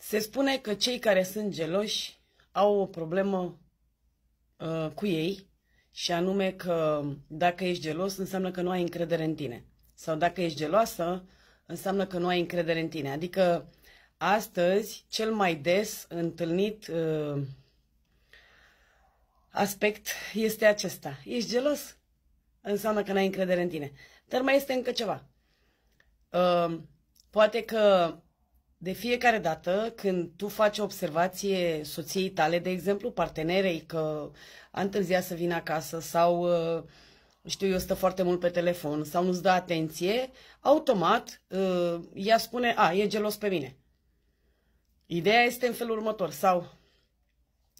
Se spune că cei care sunt geloși au o problemă cu ei și anume că dacă ești gelos înseamnă că nu ai încredere în tine. Sau dacă ești geloasă înseamnă că nu ai încredere în tine. Adică astăzi cel mai des întâlnit aspect este acesta. Ești gelos? Înseamnă că n-ai încredere în tine. Dar mai este încă ceva. Poate că de fiecare dată când tu faci o observație soției tale, de exemplu, partenerei, că a întârziat să vină acasă sau, știu eu, stă foarte mult pe telefon sau nu-ți dă atenție, automat ea spune, e gelos pe mine. Ideea este în felul următor.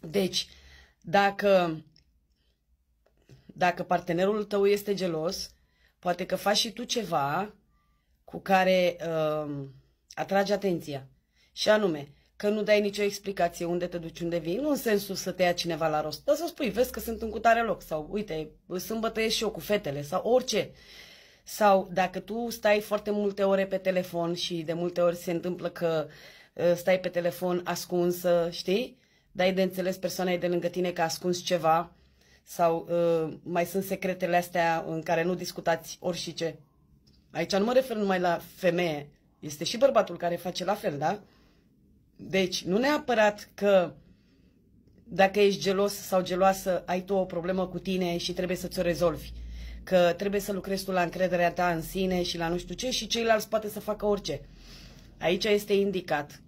Deci, dacă partenerul tău este gelos, poate că faci și tu ceva cu care atragi atenția. Și anume, că nu dai nicio explicație unde te duci, unde vii, nu în sensul să te ia cineva la rost, dar să spui, vezi că sunt în cutare loc, sau uite, sâmbătă ies și eu cu fetele, sau orice. Sau dacă tu stai foarte multe ore pe telefon și de multe ori se întâmplă că stai pe telefon ascunsă, știi? Dai de înțeles persoanei de lângă tine că ascunzi ceva, sau mai sunt secretele astea în care nu discutați orice. Aici nu mă refer numai la femeie, este și bărbatul care face la fel, da? Deci, nu neapărat că dacă ești gelos sau geloasă, ai tu o problemă cu tine și trebuie să ți-o rezolvi. Că trebuie să lucrezi tu la încrederea ta în sine și la nu știu ce și ceilalți poate să facă orice. Aici este indicat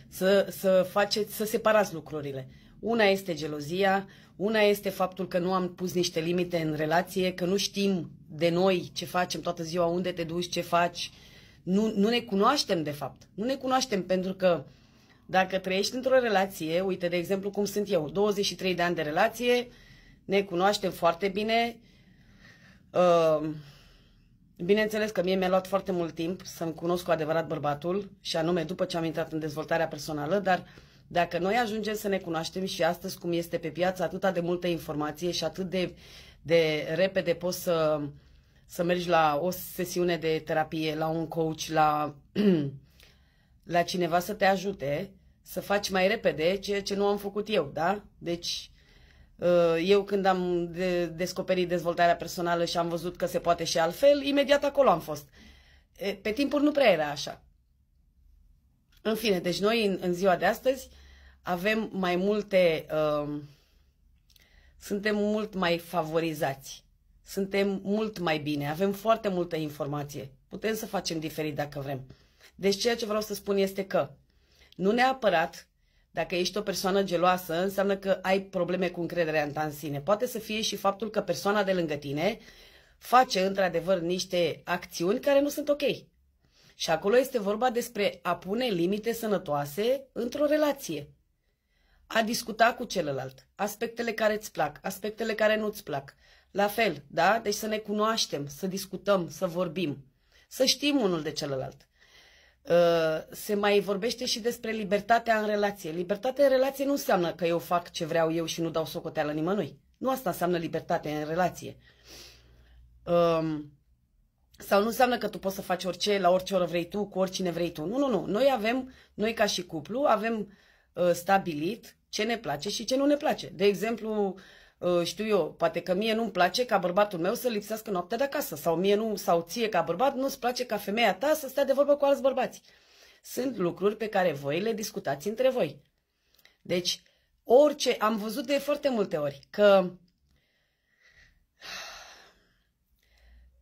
să separați lucrurile. Una este gelozia, una este faptul că nu am pus niște limite în relație, că nu știm de noi ce facem toată ziua, unde te duci, ce faci. Nu ne cunoaștem, de fapt. Nu ne cunoaștem pentru că dacă trăiești într-o relație, uite, de exemplu, cum sunt eu, 23 de ani de relație, ne cunoaștem foarte bine. Bineînțeles că mie mi-a luat foarte mult timp să-mi cunosc cu adevărat bărbatul, și anume după ce am intrat în dezvoltarea personală, dar dacă noi ajungem să ne cunoaștem și astăzi cum este pe piață atât de multă informație și atât de repede poți să mergi la o sesiune de terapie, la un coach, la cineva să te ajute să faci mai repede ceea ce nu am făcut eu, da? Deci, eu când am descoperit dezvoltarea personală și am văzut că se poate și altfel, imediat acolo am fost. Pe timpuri nu prea era așa. În fine, deci noi în ziua de astăzi avem mai multe, suntem mult mai favorizați, suntem mult mai bine, avem foarte multă informație, putem să facem diferit dacă vrem. Deci ceea ce vreau să spun este că nu neapărat dacă ești o persoană geloasă înseamnă că ai probleme cu încrederea în ta în sine. Poate să fie și faptul că persoana de lângă tine face într-adevăr niște acțiuni care nu sunt ok. Și acolo este vorba despre a pune limite sănătoase într-o relație. A discuta cu celălalt, aspectele care îți plac, aspectele care nu-ți plac. La fel, da? Deci să ne cunoaștem, să discutăm, să vorbim, să știm unul de celălalt. Se mai vorbește și despre libertatea în relație. Libertatea în relație nu înseamnă că eu fac ce vreau eu și nu dau socoteală nimănui. Nu asta înseamnă libertate în relație. Sau nu înseamnă că tu poți să faci orice, la orice oră vrei tu, cu oricine vrei tu. Nu. Noi ca și cuplu avem stabilit ce ne place și ce nu ne place. De exemplu, știu eu, poate că mie nu-mi place ca bărbatul meu să lipsească noaptea de acasă. Sau ție ca bărbat nu-ți place ca femeia ta să stea de vorbă cu alți bărbați. Sunt lucruri pe care voi le discutați între voi. Deci, am văzut de foarte multe ori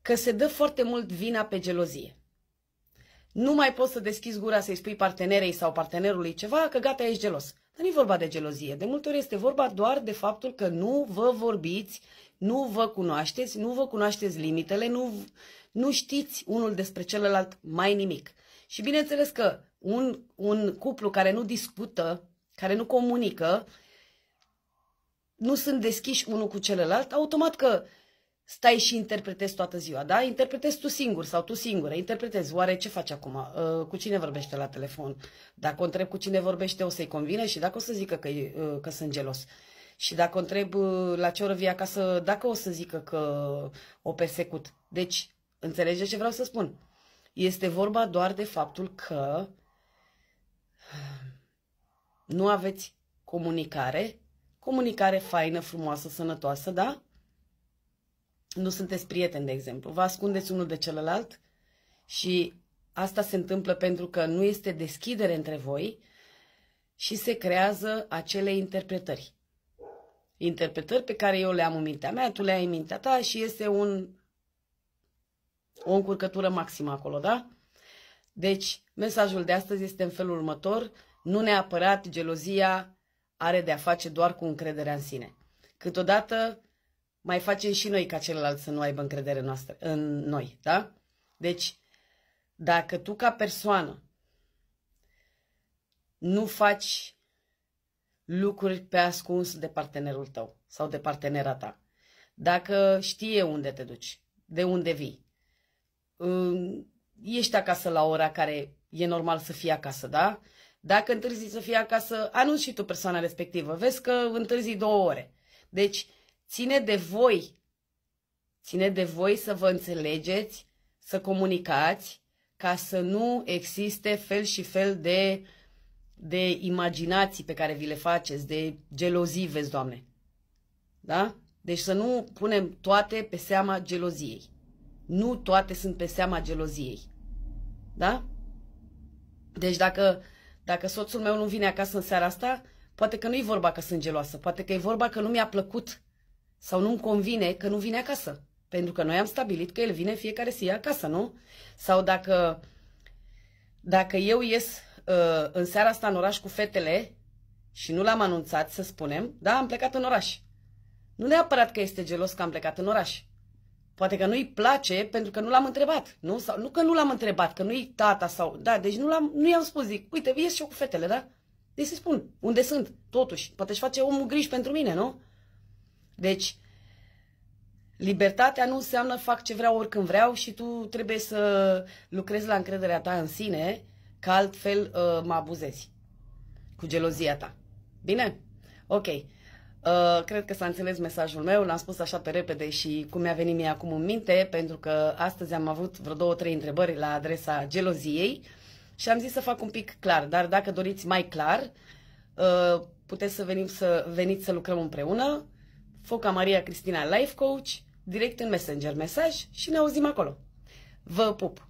că se dă foarte mult vina pe gelozie. Nu mai poți să deschizi gura să-i spui partenerei sau partenerului ceva, că gata, ești gelos. Dar nu e vorba de gelozie. De multe ori este vorba doar de faptul că nu vă vorbiți, nu vă cunoașteți limitele, nu știți unul despre celălalt mai nimic. Și bineînțeles că un cuplu care nu discută, care nu comunică, nu sunt deschiși unul cu celălalt, automat că stai și interpretezi toată ziua, da? Interpretezi tu singur sau tu singură, interpretezi, oare ce faci acum? Cu cine vorbește la telefon? Dacă o întreb cu cine vorbește, o să-i convine și dacă o să zică că sunt gelos. Și dacă o întreb la ce oră vii acasă, dacă o să zică că o persecut. Deci, înțelegeți ce vreau să spun? Este vorba doar de faptul că Nu aveți comunicare faină, frumoasă, sănătoasă, da? Nu sunteți prieteni, de exemplu. Vă ascundeți unul de celălalt și asta se întâmplă pentru că nu este deschidere între voi și se creează acele interpretări. Interpretări pe care eu le am în mintea mea, tu le ai în mintea ta și este o încurcătură maximă acolo, da? Deci, mesajul de astăzi este în felul următor. Nu neapărat gelozia are de a face doar cu încrederea în sine. Câteodată mai facem și noi ca celălalt să nu aibă încredere în noi, da? Deci, dacă tu ca persoană nu faci lucruri pe ascuns de partenerul tău sau de partenera ta, dacă știe unde te duci, de unde vii, ești acasă la ora care e normal să fii acasă, da? Dacă întârzi să fii acasă, anunți și tu persoana respectivă. Vezi că întârzi 2 ore. Deci, ține de voi să vă înțelegeți, să comunicați, ca să nu existe fel și fel de imaginații pe care vi le faceți, de gelozii, vezi, Doamne. Da? Deci să nu punem toate pe seama geloziei. Nu toate sunt pe seama geloziei. Da? Deci dacă soțul meu nu vine acasă în seara asta, poate că nu-i vorba că sunt geloasă, poate că e vorba că nu mi-a plăcut sau nu-mi convine că nu vine acasă. Pentru că noi am stabilit că el vine fiecare zi acasă, nu? Sau dacă eu ies în seara asta în oraș cu fetele și nu l-am anunțat, să spunem, da, am plecat în oraș. Nu neapărat că este gelos că am plecat în oraș. Poate că nu-i place pentru că nu l-am întrebat, nu? Sau, nu că nu l-am întrebat, că nu-i tata sau... Da, deci nu i-am spus, zic, uite, ies și eu cu fetele, da? Deci să spun, unde sunt, totuși. Poate își face omul griji pentru mine, nu? Deci, libertatea nu înseamnă fac ce vreau oricând vreau și tu trebuie să lucrezi la încrederea ta în sine, că altfel mă abuzezi cu gelozia ta. Bine? Ok. Cred că s-a înțeles mesajul meu, l-am spus așa pe repede și cum mi-a venit mie acum în minte, pentru că astăzi am avut vreo 2-3 întrebări la adresa geloziei și am zis să fac un pic clar, dar dacă doriți mai clar, puteți să veniți să lucrăm împreună, Foca Maria Cristina Life Coach, direct în Messenger mesaj și ne auzim acolo. Vă pup!